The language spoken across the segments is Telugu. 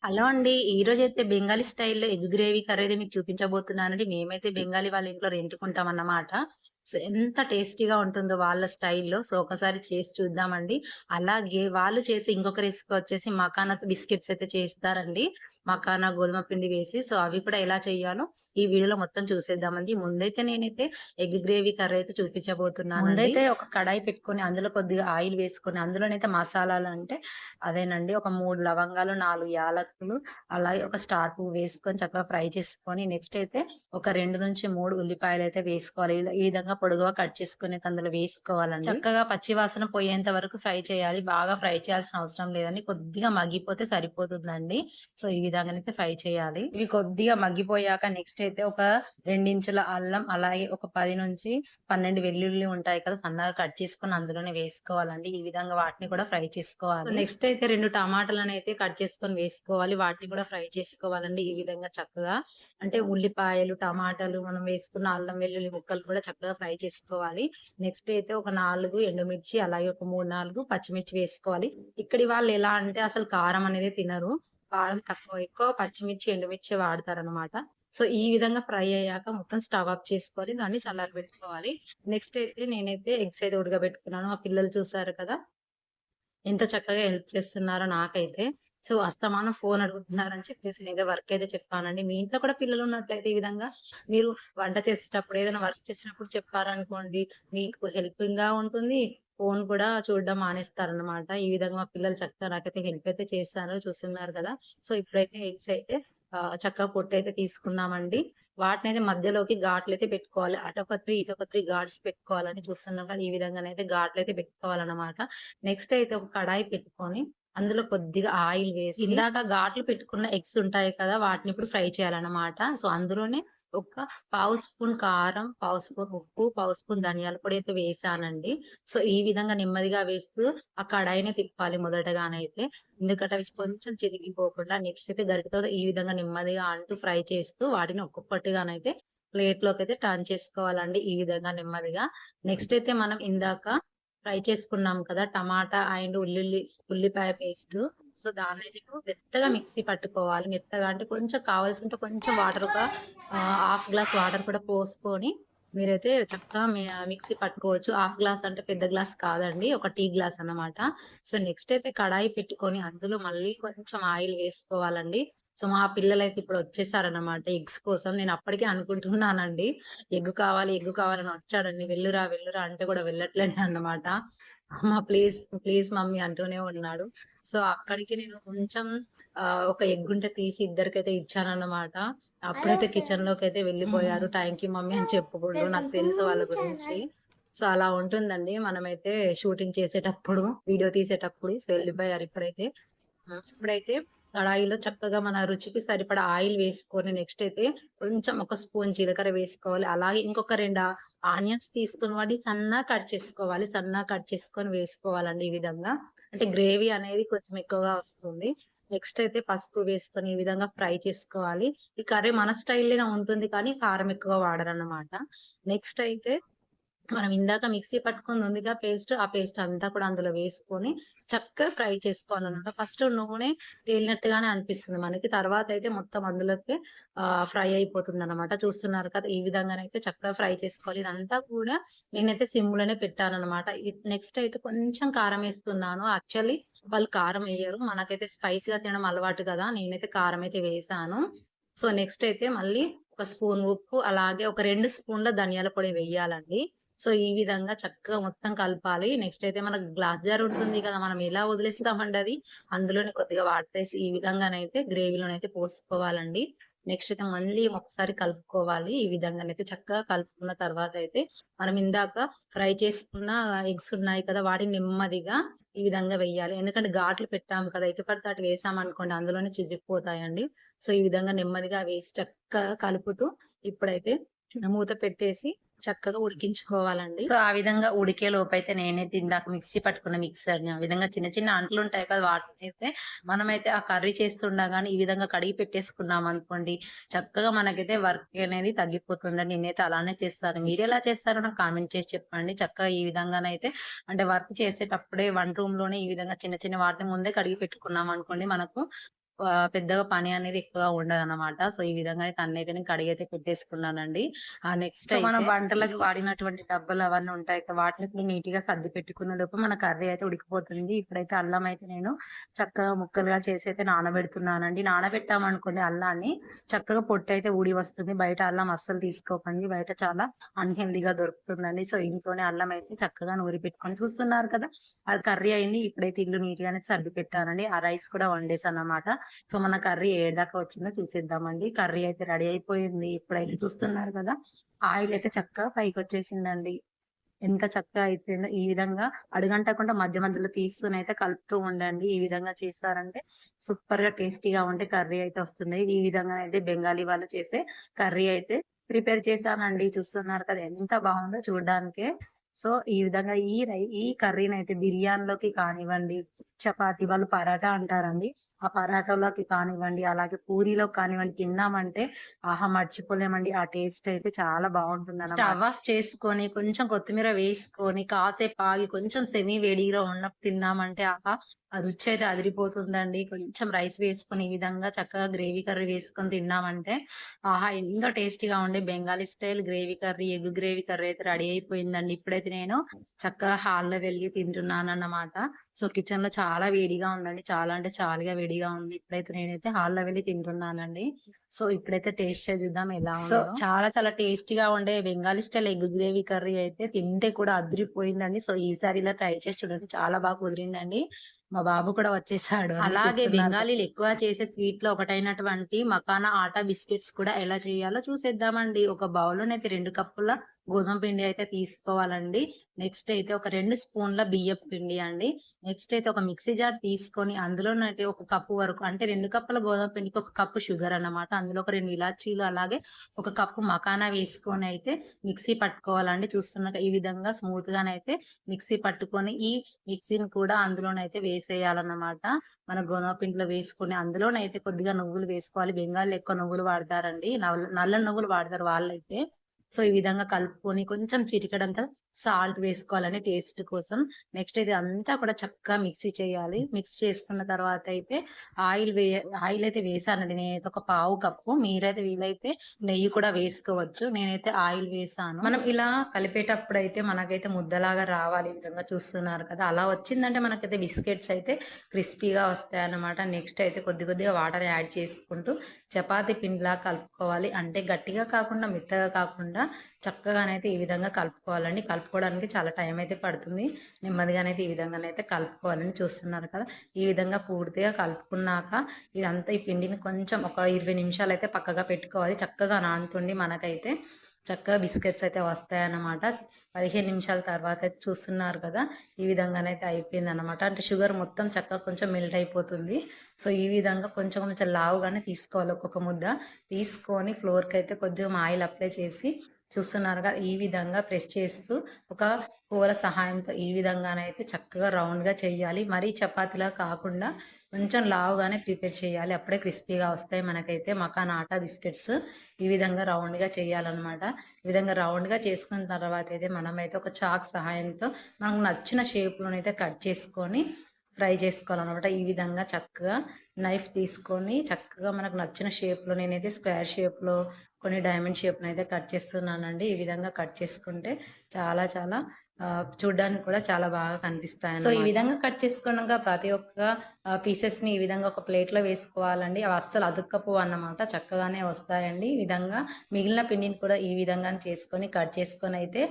హలో అండి. ఈరోజైతే బెంగాలీ స్టైల్‌లో ఎగ్ గ్రేవీ కర్రీ అయితే మీకు చూపించబోతున్నానండి. మేమైతే బెంగాలీ వాళ్ళ ఇంట్లో రెంటుకుంటామన్నమాట. సో, ఎంత టేస్టీగా ఉంటుందో వాళ్ళ స్టైల్‌లో. సో, ఒకసారి చేసి చూద్దామండి. అలాగే వాళ్ళు చేసే ఇంకొక రెసిపీ వచ్చేసి మకానా బిస్కెట్స్ అయితే చేస్తారండి. మకానా గోధుమ పిండి వేసి. సో, అవి కూడా ఎలా చేయాలో ఈ వీడియోలో మొత్తం చూసేద్దామండి. ముందైతే నేనైతే ఎగ్ గ్రేవీ కర్రీ అయితే చూపించబోతున్నానండి. ముందైతే ఒక కడాయి పెట్టుకొని అందులో కొద్దిగా ఆయిల్ వేసుకొని అందులోనైతే మసాలాలంటే అదేనండి. ఒక 3 లవంగాలు, 4 యాలకులు, అలాగే ఒక స్టార్ పువ్వు వేసుకొని చక్కగా ఫ్రై చేసుకొని, నెక్స్ట్ అయితే ఒక 2-3 ఉల్లిపాయలైతే వేసుకోవాలి. ఈ విధంగా పొడుగుగా కట్ చేసుకొని అయితే అందులో వేసుకోవాలండి. చక్కగా పచ్చి వాసన పోయేంత వరకు ఫ్రై చేయాలి. బాగా ఫ్రై చేయాల్సిన అవసరం లేదండి. కొద్దిగా మగ్గిపోతే సరిపోతుందండి. సో, ఈ విధంగానైతే ఫ్రై చేయాలి. ఇవి కొద్దిగా మగ్గిపోయాక నెక్స్ట్ అయితే ఒక 2 ఇంచుల అల్లం, అలాగే ఒక 10-12 వెల్లుల్లి ఉంటాయి కదా! సన్నగా కట్ చేసుకొని అందులోనే వేసుకోవాలండి. ఈ విధంగా వాటిని కూడా ఫ్రై చేసుకోవాలి. నెక్స్ట్ అయితే 2 టమాటాలనైతే కట్ చేసుకొని వేసుకోవాలి. వాటిని కూడా ఫ్రై చేసుకోవాలండి. ఈ విధంగా చక్కగా అంటే ఉల్లిపాయలు, టమాటాలు మనం వేసుకున్న అల్లం వెల్లుల్లి ముక్కలు కూడా చక్కగా ఫ్రై చేసుకోవాలి. నెక్స్ట్ అయితే ఒక 4 ఎండుమిర్చి, అలాగే ఒక 3, 4 పచ్చిమిర్చి వేసుకోవాలి. ఇక్కడి వాళ్ళు ఎలా అంటే అసలు కారం అనేది తినరు. కారం తక్కువ, ఎక్కువ పచ్చిమిర్చి, ఎండుమిర్చి వాడతారనమాట. సో, ఈ విధంగా ఫ్రై అయ్యాక మొత్తం స్టవ్ ఆఫ్ చేసుకొని దాన్ని చల్లారబెట్టుకోవాలి. నెక్స్ట్ అయితే నేనైతే ఎగ్స్ అయితే ఉడకబెట్టుకున్నాను. మా పిల్లలు చూసారు కదా! ఎంత చక్కగా హెల్ప్ చేస్తున్నారో నాకైతే. సో, అస్తమానం ఫోను అడుగుతున్నారని చెప్పేసి నేనైతే వర్క్ అయితే చెప్పానండి. మీ ఇంట్లో కూడా పిల్లలున్నట్లయితే ఈ విధంగా మీరు వంట చేసేటప్పుడు, ఏదైనా వర్క్ చేసినప్పుడు చెప్పారనుకోండి, మీకు హెల్పింగ్‌గా ఉంటుంది. ఫోను కూడా చూడడం మానేస్తారనమాట. ఈ విధంగా మా పిల్లలు చక్కగా నాకైతే హెల్ప్ అయితే చేశారు. చూస్తున్నారు కదా! సో, ఇప్పుడైతే ఎగ్స్ అయితే చక్కగా పొట్టయితే తీసుకున్నామండి. వాటినైతే మధ్యలోకి ఘాట్లయితే పెట్టుకోవాలి. అటొక 3, ఇటొక 3 ఘాట్స్ పెట్టుకోవాలని చూస్తున్నాం కదా! ఈ విధంగానైతే ఘాట్లయితే పెట్టుకోవాలనమాట. నెక్స్ట్ అయితే ఒక కడాయి పెట్టుకొని, అందులో కొద్దిగా ఆయిల్ వేసి, ఇందాక ఘాట్లు పెట్టుకున్న ఎగ్స్ ఉంటాయి కదా! వాటిని ఇప్పుడు ఫ్రై చేయాలనమాట. సో, అందులోనే ఒక పావు స్పూన్ కారం, పావు స్పూన్ ఉప్పు, పావు స్పూన్ ధనియాల పొడి అయితే వేశానండి. సో, ఈ విధంగా నెమ్మదిగా వేస్తూ ఆ కడాయిని తిప్పాలి మొదటగానైతే. ఎందుకంటే అవి కొంచెం చిరిగిపోకుండా నెక్స్ట్ అయితే గరిటెతో ఈ విధంగా నెమ్మదిగా అంటూ ఫ్రై చేస్తూ వాటిని ఒక్కొక్కటిగానైతే ప్లేట్‌లోకైతే టర్న్ చేసుకోవాలండి. ఈ విధంగా నెమ్మదిగా. నెక్స్ట్ అయితే మనం ఇందాక ఫ్రై చేసుకున్నాం కదా! టమాటా అండ్ ఉల్లిపాయ పేస్టు. సో, దాన్నైతే ఇప్పుడు మెత్తగా మిక్సీ పట్టుకోవాలి. మెత్తగా అంటే కొంచెం కావాల్సుంటే కొంచెం వాటర్ ఒక హాఫ్ గ్లాస్ వాటర్ కూడా పోసుకొని మీరైతే చక్కగా మిక్సీ పట్టుకోవచ్చు. హాఫ్ గ్లాస్ అంటే పెద్ద గ్లాస్ కాదండి. ఒక టీ గ్లాస్ అన్నమాట. సో, నెక్స్ట్ అయితే కడాయి పెట్టుకొని అందులో మళ్ళీ కొంచెం ఆయిల్ వేసుకోవాలండి. సో, మా పిల్లలైతే ఇప్పుడు వచ్చేసారన్నమాట ఎగ్స్ కోసం. నేను అప్పటికే అనుకుంటున్నానండి. ఎగ్గు కావాలని వచ్చాడండి. "వెళ్ళురా, వెళ్ళురా" అంటే కూడా వెళ్ళట్లేడన్నమాట. అమ్మ ప్లీజ్, ప్లీజ్ మమ్మీ అంటూనే ఉన్నాడు. సో, అక్కడికి నేను కొంచెం ఒక ఎగ్ ఉంటే తీసి ఇద్దరికైతే ఇచ్చానన్నమాట. అప్పుడైతే కిచెన్‌లోకైతే వెళ్ళిపోయారు. థాంక్ యూ మమ్మీ అని చెప్పుకుంటూ. నాకు తెలుసు వాళ్ళ గురించి. సో, అలా ఉంటుందండి. మనమైతే షూటింగ్ చేసేటప్పుడు, వీడియో తీసేటప్పుడు. సో, వెళ్ళిపోయారు ఇప్పుడైతే. ఇప్పుడైతే కడాయిలో చక్కగా మన రుచికి సరిపడా ఆయిల్ వేసుకొని నెక్స్ట్ అయితే కొంచెం ఒక స్పూన్ జీలకర్ర వేసుకోవాలి. అలాగే ఇంకొక 2 ఆనియన్స్ తీసుకొని వాటిని సన్నగా కట్ చేసుకోవాలి. సన్నగా కట్ చేసుకొని వేసుకోవాలండి ఈ విధంగా. అంటే గ్రేవీ అనేది కొంచెం ఎక్కువగా వస్తుంది. నెక్స్ట్ అయితే పసుపు వేసుకొని ఈ విధంగా ఫ్రై చేసుకోవాలి. ఈ కర్రీ మన స్టైల్‌లోనే ఉంటుంది కానీ కారం ఎక్కువ వాడరన్నమాట. నెక్స్ట్ అయితే మనం ఇందాక మిక్సీ పట్టుకుంది ఉందిగా పేస్ట్, ఆ పేస్ట్ అంతా కూడా అందులో వేసుకొని చక్కగా ఫ్రై చేసుకోవాలన్నమాట. ఫస్ట్ నూనె తేలినట్టుగానే అనిపిస్తుంది మనకి. తర్వాతయితే మొత్తం అందులోకి ఫ్రై అయిపోతుందన్నమాట. చూస్తున్నారు కదా! ఈ విధంగానైతే చక్కగా ఫ్రై చేసుకోవాలి. ఇదంతా కూడా నేనైతే సిమ్‌లోనే పెట్టానన్నమాట. నెక్స్ట్ అయితే కొంచెం కారం ఏస్తున్నాను. యాక్చువల్లీ వాళ్ళు కారం ఎయ్యరు. మనకైతే స్పైసీగా తినడం అలవాటు కదా! నేనైతే కారం అయితే వేశాను. సో, నెక్స్ట్ అయితే మళ్ళీ ఒక స్పూన్ ఉప్పు, అలాగే ఒక 2 స్పూన్‌ల ధనియాల పొడి వెయ్యాలండి. సో, ఈ విధంగా చక్కగా మొత్తం కలపాలి. నెక్స్ట్ అయితే మనకు గ్లాస్ జార్ ఉంటుంది కదా! మనం ఎలా వదిలేస్తామండి అది. అందులోనే కొద్దిగా వాటరేసి ఈ విధంగానైతే గ్రేవీలోనైతే పోసుకోవాలండి. నెక్స్ట్ అయితే మళ్ళీ ఒకసారి కలుపుకోవాలి. ఈ విధంగానైతే చక్కగా కలుపుకున్న తర్వాతయితే మనం ఇందాక ఫ్రై చేసుకున్న ఎగ్స్ ఉన్నాయి కదా! వాటిని నెమ్మదిగా ఈ విధంగా వెయ్యాలి. ఎందుకంటే ఘాట్లు పెట్టాము కదా! ఎటు పడితే అటు వేసామనుకోండి అందులోనే చితికిపోతాయండి. సో, ఈ విధంగా నెమ్మదిగా వేసి చక్కగా కలుపుతూ ఇప్పుడైతే మూత పెట్టేసి చక్కగా ఉడికించుకోవాలండి. సో, ఆ విధంగా ఉడికే లోపైతే నేనైతే ఇందాక మిక్సీ పట్టుకున్న మిక్సర్‌ని ఆ విధంగా చిన్న చిన్న అంట్లుంటాయి కదా! వాటినైతే మనమైతే ఆ కర్రీ చేస్తుండగానే ఈ విధంగా కడిగి పెట్టేసుకున్నామనుకోండి, చక్కగా మనకైతే వర్క్ అనేది తగ్గిపోతుందండి. నేనైతే అలానే చేస్తాను. మీరెలా చేస్తారో నాకు కామెంట్ చేసి చెప్పండి. చక్కగా ఈ విధంగానైతే అంటే వర్క్ చేసేటప్పుడే వంట రూమ్‌లోనే ఈ విధంగా చిన్న చిన్న వాటిని ముందే కడిగి పెట్టుకున్నామనుకోండి మనకు పెద్దగా పని అనేది ఎక్కువగా ఉండదనమాట. సో, ఈ విధంగా అయితే అన్నయితే నేను కడిగైతే పెట్టేసుకున్నానండి. నెక్స్ట్ మనం వంటలకి వాడినటువంటి డబ్బాలు అవన్నీ ఉంటాయి కదా! వాటిలికి నీట్‌గా సర్ది పెట్టుకున్న లోపు మన కర్రీ అయితే ఉడికిపోతుంది. ఇప్పుడైతే అల్లం అయితే నేను చక్కగా ముక్కలుగా చేసి అయితే నానబెడుతున్నానండి. నానబెట్టామనుకోండి అల్లాన్ని చక్కగా పొట్టయితే ఊడి వస్తుంది. బయట అల్లం అస్సలు తీసుకోకండి. బయట చాలా అన్‌హెల్తీగా దొరుకుతుందండి. సో, ఇంట్లోనే అల్లం అయితే చక్కగా నూరి పెట్టుకొని చూస్తున్నారు కదా! అది కర్రీ అయింది. ఇప్పుడైతే ఇల్లు నీట్‌గానే సర్ది పెట్టానండి. ఆ రైస్ కూడా వండేసానన్నమాట. సో, మన కర్రీ ఏడిదాకా వచ్చిందో చూసేద్దామండి. కర్రీ అయితే రెడీ అయిపోయింది. ఇప్పుడైతే చూస్తున్నారు కదా! ఆయిల్ అయితే చక్కగా పైకొచ్చేసిందండి. ఎంత చక్కగా అయిపోయిందో. ఈ విధంగా అడుగంటకుండా మధ్య మధ్యలో తీస్తూనైతే కలుపుతూ ఉండండి. ఈ విధంగా చేశారంటే సూపర్‌గా టేస్టీగా ఉండే కర్రీ అయితే వస్తుంది. ఈ విధంగానైతే బెంగాలీ వాళ్ళు చేసే కర్రీ అయితే ప్రిపేర్ చేశానండి. చూస్తున్నారు కదా! ఎంత బావుందో చూడ్డానికే. సో, ఈ విధంగా ఈ కర్రీనైతే బిర్యానీలోకి కానివ్వండి, చపాతీ వాళ్ళు పరాటా అంటారండి. ఆ పరాటాలోకి కానివ్వండి, అలాగే పూరీలోకి కానివ్వండి తిన్నామంటే ఆహా! మర్చిపోలేమండి. ఆ టేస్ట్ అయితే చాలా బావుంటుందన్నమాట. స్టవ్ ఆఫ్ చేసుకొని, కొంచెం కొత్తిమీర వేసుకొని, కాసేపు ఆగి, కొంచెం సెమీ వేడిగా ఉన్నప్పుడు తిన్నామంటే ఆహా! ఆ రుచయితే అదిరిపోతుందండి. కొంచెం రైస్ వేసుకొని, ఈ విధంగా చక్కగా గ్రేవీ కర్రీ వేసుకొని తిన్నామంటే ఆహా! ఎంతో టేస్టీగా ఉండే Bengali style gravy curry, egg gravy curry అయితే రెడీ అయిపోయిందండి. ఇప్పుడైతే నేను చక్కగా హాల్‌లో వెళ్లి తింటున్నానన్నమాట. సో, కిచెన్‌లో చాలా వేడిగా ఉందండి. చాలా అంటే చాలాగా వేడిగా ఉంది. ఇప్పుడైతే నేనైతే హాల్‌లో వెళ్లి తింటున్నానండి. సో, ఇప్పుడైతే టేస్ట్ చేసి చూద్దాం ఎలా ఉందో. చాలా చాలా టేస్టీగా ఉండే Bengali style egg gravy curry అయితే తింటే కూడా అదిరిపోయిందండి. సో, ఈసారి ఇలా ట్రై చేసి చూడండి. చాలా బాగా కుదిరిందండి. మా బాబు కూడా వచ్చేసాడు. అలాగే బెంగాలీలు ఎక్కువ చేసే స్వీట్‌లో ఒకటైనటువంటి మకానా ఆటా బిస్కెట్స్ కూడా ఎలా చేయాలో చూసేద్దామండి. ఒక బౌల్‌లోనైతే 2 కప్పుల గోధుమ పిండి అయితే తీసుకోవాలండి. నెక్స్ట్ అయితే ఒక 2 స్పూన్ల బియ్యపు పిండి అండి. నెక్స్ట్ అయితే ఒక మిక్సీ జార్ తీసుకొని అందులోనైతే ఒక కప్పు వరకు అంటే 2 కప్పుల గోధుమ పిండికి ఒక కప్పు షుగర్ అన్నమాట. అందులో ఒక 2 ఇలాచీలు అలాగే ఒక కప్పు మకానా వేసుకొనైతే మిక్సీ పట్టుకోవాలండి. చూస్తున్నట్టు ఈ విధంగా స్మూత్‌గానైతే మిక్సీ పట్టుకొని ఈ మిక్సీని కూడా అందులోనైతే వేసేయాలన్నమాట. మన గోధుమ పిండిలో వేసుకొని అందులోనైతే కొద్దిగా నువ్వులు వేసుకోవాలి. బెంగాలీలో ఎక్కువ నువ్వులు వాడతారండి. నల్ల నువ్వులు వాడతారు వాళ్ళైతే. సో, ఈ విధంగా కలుపుకొని కొంచెం చిటికెడంతా సాల్ట్ వేసుకోవాలండి టేస్ట్ కోసం. నెక్స్ట్ ఇది అంతా కూడా చక్కగా మిక్సీ చేయాలి. మిక్స్ చేసుకున్న తర్వాత అయితే ఆయిల్ వే ఆయిల్ అయితే వేసానండి. నేనైతే ఒక పావు కప్పు. మీరైతే వీలైతే నెయ్యి కూడా వేసుకోవచ్చు. నేనైతే ఆయిల్ వేసాను. మనం ఇలా కలిపేటప్పుడైతే మనకైతే ముద్దలాగా రావాలి. ఈ విధంగా చూస్తున్నారు కదా! అలా వచ్చిందంటే మనకైతే బిస్కెట్స్ అయితే క్రిస్పీగా వస్తాయన్నమాట. నెక్స్ట్ అయితే కొద్ది కొద్దిగా వాటర్ యాడ్ చేసుకుంటూ చపాతీ పిండిలా కలుపుకోవాలి. అంటే గట్టిగా కాకుండా, మెత్తగా కాకుండా చక్కగానైతే ఈ విధంగా కలుపుకోవాలండి. కలుపుకోవడానికి చాలా టైం అయితే పడుతుంది. నెమ్మదిగానైతే ఈ విధంగానైతే కలుపుకోవాలని చూస్తున్నారు కదా! ఈ విధంగా పూర్తిగా కలుపుకున్నాక ఇదంతా ఈ పిండిని కొంచెం ఒక 20 నిమిషాలైతే పక్కగా పెట్టుకోవాలి. చక్కగా నానుతుంది మనకైతే. చక్కగా బిస్కెట్స్ అయితే వస్తాయన్నమాట. 15 నిమిషాల తర్వాత అయితే చూస్తున్నారు కదా! ఈ విధంగానైతే అయిపోయిందన్నమాట. అంటే షుగర్ మొత్తం చక్కగా కొంచెం మెల్ట్ అయిపోతుంది. సో, ఈ విధంగా కొంచెం కొంచెం లావుగానే తీసుకోవాలి ఒక్కొక్క ముద్ద. తీసుకొని ఫ్లోర్‌కైతే కొంచెం ఆయిల్ అప్లై చేసి చూస్తున్నారుగా ఈ విధంగా ప్రెస్ చేస్తూ ఒక కోల సహాయంతో ఈ విధంగానైతే చక్కగా రౌండ్‌గా చేయాలి. మరీ చపాతీలా కాకుండా కొంచెం లావుగానే ప్రిపేర్ చేయాలి. అప్పుడే క్రిస్పీగా వస్తాయి మనకైతే మకానా ఆటా బిస్కెట్స్. ఈ విధంగా రౌండ్‌గా చేయాలనమాట. ఈ విధంగా రౌండ్‌గా చేసుకున్న తర్వాత అయితే మనమైతే ఒక చాక్ సహాయంతో మనకు నచ్చిన షేప్‌లోనైతే కట్ చేసుకొని ఫ్రై చేసుకోవాలనమాట. ఈ విధంగా చక్కగా నైఫ్ తీసుకొని చక్కగా మనకు నచ్చిన షేప్‌లో నేనైతే స్క్వేర్ షేప్‌లో కొన్ని డైమండ్ షేప్‌నైతే కట్ చేస్తున్నానండి. ఈ విధంగా కట్ చేసుకుంటే చాలా చాలా చూడ్డానికి కూడా చాలా బాగా కనిపిస్తాయన్నమాట. సో, ఈ విధంగా కట్ చేసుకున్నాక ప్రతి ఒక్క పీసెస్‌ని ఈ విధంగా ఒక ప్లేట్‌లో వేసుకోవాలండి. అవి అస్సలు అతుక్కపోవన్నమాట. చక్కగానే వస్తాయండి. ఈ విధంగా మిగిలిన పిండిని కూడా ఈ విధంగానే చేసుకొని కట్ చేసుకొనైతే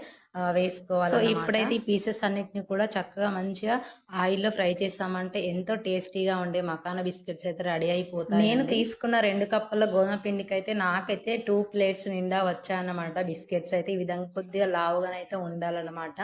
వేసుకోవాలన్నమాట. సో, ఇప్పుడైతే ఈ పీసెస్ అన్నిటిని కూడా చక్కగా మంచిగా ఆయిల్‌లో ఫ్రై చేసామంటే ఎంతో టేస్టీగా ఉండే మకానా బిస్కెట్స్ అయితే రెడీ అయిపోతాయి. నేను తీసుకున్న 2 కప్పుల గోధుమ పిండికైతే నాకైతే 2 ప్లేట్స్ నిండా వచ్చాయన్నమాట బిస్కెట్స్ అయితే. ఈ విధంగా కొద్దిగా లావుగానైతే ఉండాలన్నమాట.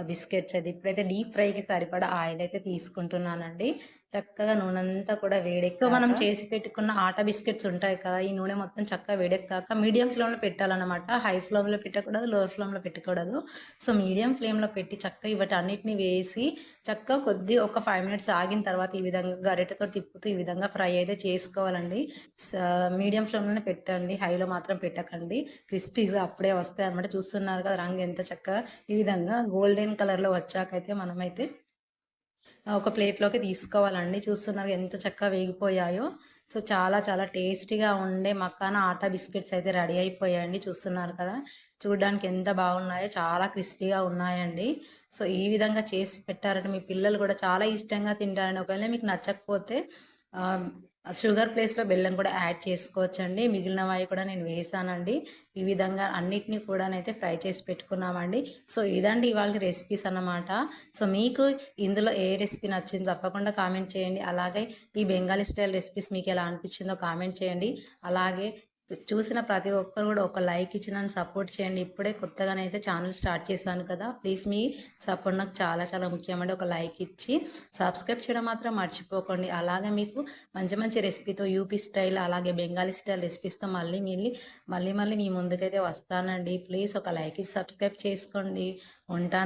బిస్కెట్స్ అయితే. ఇప్పుడైతే డీప్ ఫ్రైకి సరిపడా ఆయిల్ అయితే తీసుకుంటున్నానండి. చక్కగా నూనంతా కూడా వేడెక్కాక సో, మనం చేసి పెట్టుకున్న ఆటా బిస్కెట్స్ ఉంటాయి కదా! ఈ నూనె మొత్తం చక్కగా వేడెక్కాక మీడియం ఫ్లేమ్‌లో పెట్టాలన్నమాట. హై ఫ్లేమ్‌లో పెట్టకూడదు, లో ఫ్లేమ్‌లో పెట్టకూడదు. సో, మీడియం ఫ్లేమ్‌లో పెట్టి చక్కగా వీటన్నిటిని వేసి చక్కగా ఒక 5 మినిట్స్ ఆగిన తర్వాత ఈ విధంగా గరిటెతో తిప్పుతూ ఈ విధంగా ఫ్రై అయితే చేసుకోవాలండి. స మీడియం ఫ్లేమ్‌లోనే పెట్టండి. హైలో మాత్రం పెట్టకండి. క్రిస్పీగా అప్పుడే వస్తాయన్నమాట. చూస్తున్నారు కదా! రంగు ఎంత చక్కగా ఈ విధంగా గోల్డెన్ కలర్‌లో వచ్చాకైతే మనమైతే ఒక ప్లేట్‌లోకి తీసుకోవాలండి. చూస్తున్నారు ఎంత చక్కగా వేగిపోయాయో. సో, చాలా చాలా టేస్టీగా ఉండే మక్కానా ఆటా బిస్కెట్స్ అయితే రెడీ అయిపోయాయండి. చూస్తున్నారు కదా! చూడ్డానికి ఎంత బాగున్నాయో, చాలా క్రిస్పీగా ఉన్నాయండి. సో, ఈ విధంగా చేసి పెట్టారంటే మీ పిల్లలు కూడా చాలా ఇష్టంగా తింటారండి. ఒకవేళ మీకు నచ్చకపోతే ఆహ్, షుగర్ ప్లేస్‌లో బెల్లం కూడా యాడ్ చేసుకోవచ్చండి. మిగిలినవయి కూడా నేను వేశానండి. ఈ విధంగా అన్నిటిని కూడానైతే ఫ్రై చేసి పెట్టుకున్నామండి. సో, ఇదండి ఇవాల్టి రెసిపీస్ అన్నమాట. సో, మీకు ఇందులో ఏ రెసిపీ నచ్చిందో తప్పకుండా కామెంట్ చేయండి. అలాగే ఈ బెంగాలీ స్టైల్ రెసిపీస్ మీకెలా అనిపించిందో కామెంట్ చేయండి. అలాగే చూసిన ప్రతి ఒక్కరు కూడా ఒక లైక్ ఇచ్చి నన్ను సపోర్ట్ చేయండి. ఇప్పుడే కొత్తగానైతే ఛానల్ స్టార్ట్ చేశాను కదా! ప్లీజ్ మీ సపోర్ట్ నాకు చాలా చాలా ముఖ్యమండి. ఒక లైక్ ఇచ్చి సబ్స్క్రైబ్ చేయడం మాత్రం మర్చిపోకండి. అలాగే మీకు మంచి మంచి రెసిపీతో యూపీ స్టైల్ అలాగే బెంగాలీ స్టైల్ రెసిపీస్‌తో మళ్ళీ మళ్ళీ మీ ముందుకైతే వస్తానండి. ప్లీజ్ ఒక లైక్ ఇచ్చి సబ్స్క్రైబ్ చేసుకోండి. ఉంటాను.